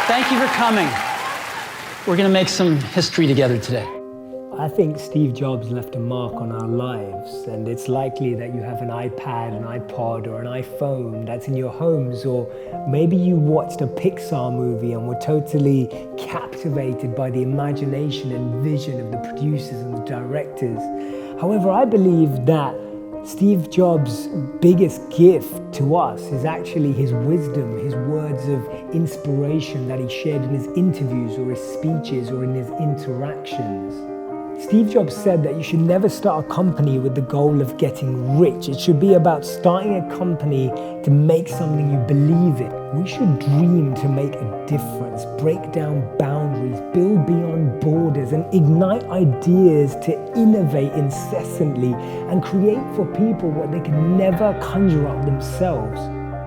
Thank you for coming. We're going to make some history together today. I think Steve Jobs left a mark on our lives, and it's likely that you have an iPad, an iPod, or an iPhone that's in your homes, or maybe you watched a Pixar movie and were totally captivated by the imagination and vision of the producers and the directors. However, I believe that Steve Jobs' biggest gift to us is actually his wisdom, his words of inspiration that he shared in his interviews or his speeches or in his interactions. Steve Jobs said that you should never start a company with the goal of getting rich. It should be about starting a company to make something you believe in. We should dream to make a difference, break down boundaries, build beyond borders, and ignite ideas to innovate incessantly and create for people what they can never conjure up themselves.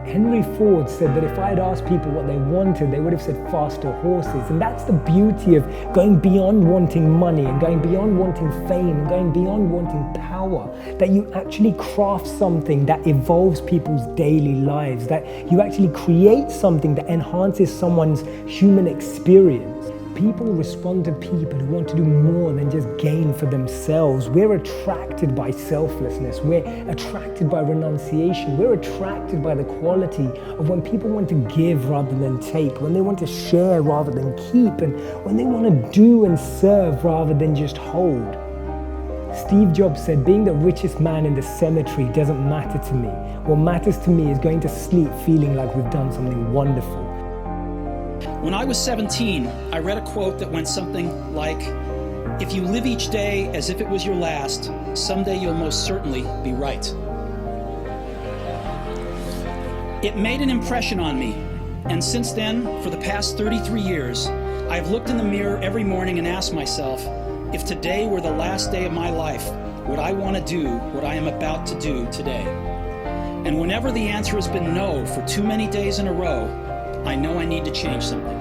Henry Ford said that if I had asked people what they wanted, they would have said faster horses. And that's the beauty of going beyond wanting money and going beyond wanting fame and going beyond wanting power, that you actually craft something that evolves people's daily lives, that you actually create something that enhances someone's human experience. People respond to people who want to do more than just gain for themselves. We're attracted by selflessness. We're attracted by renunciation. We're attracted by the quality of when people want to give rather than take, when they want to share rather than keep, and when they want to do and serve rather than just hold. Steve Jobs said, being the richest man in the cemetery doesn't matter to me. What matters to me is going to sleep feeling like we've done something wonderful. When I was 17, I read a quote that went something like, "If you live each day as if it was your last, someday you'll most certainly be right." It made an impression on me, and since then, for the past 33 years, I've looked in the mirror every morning and asked myself, if today were the last day of my life, would I want to do what I am about to do today? And whenever the answer has been no for too many days in a row, I know I need to change something.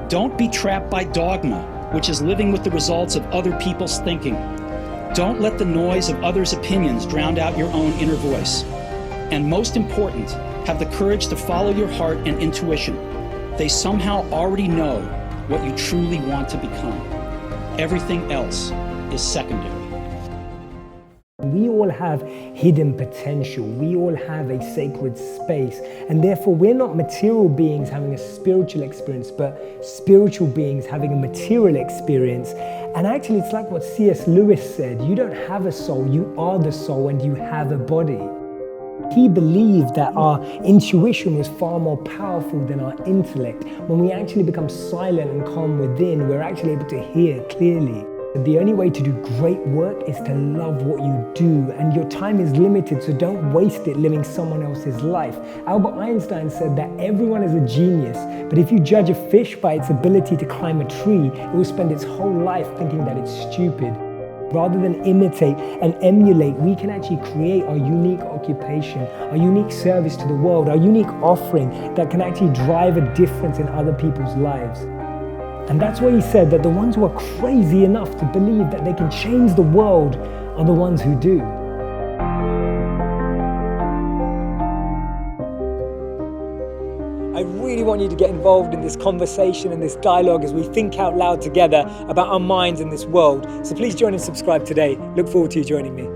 Don't be trapped by dogma, which is living with the results of other people's thinking. Don't let the noise of others' opinions drown out your own inner voice. And most important, have the courage to follow your heart and intuition. They somehow already know what you truly want to become. Everything else is secondary. We all have hidden potential. We all have a sacred space. And therefore, we're not material beings having a spiritual experience, but spiritual beings having a material experience. And actually, it's like what C.S. Lewis said, you don't have a soul, you are the soul, and you have a body. He believed that our intuition was far more powerful than our intellect. When we actually become silent and calm within, we're actually able to hear clearly. The only way to do great work is to love what you do, and your time is limited, so don't waste it living someone else's life. Albert Einstein said that everyone is a genius, but if you judge a fish by its ability to climb a tree, it will spend its whole life thinking that it's stupid. Rather than imitate and emulate, we can actually create our unique occupation, our unique service to the world, our unique offering that can actually drive a difference in other people's lives. And that's why he said that the ones who are crazy enough to believe that they can change the world are the ones who do. I really want you to get involved in this conversation and this dialogue as we think out loud together about our minds in this world. So please join and subscribe today. Look forward to you joining me.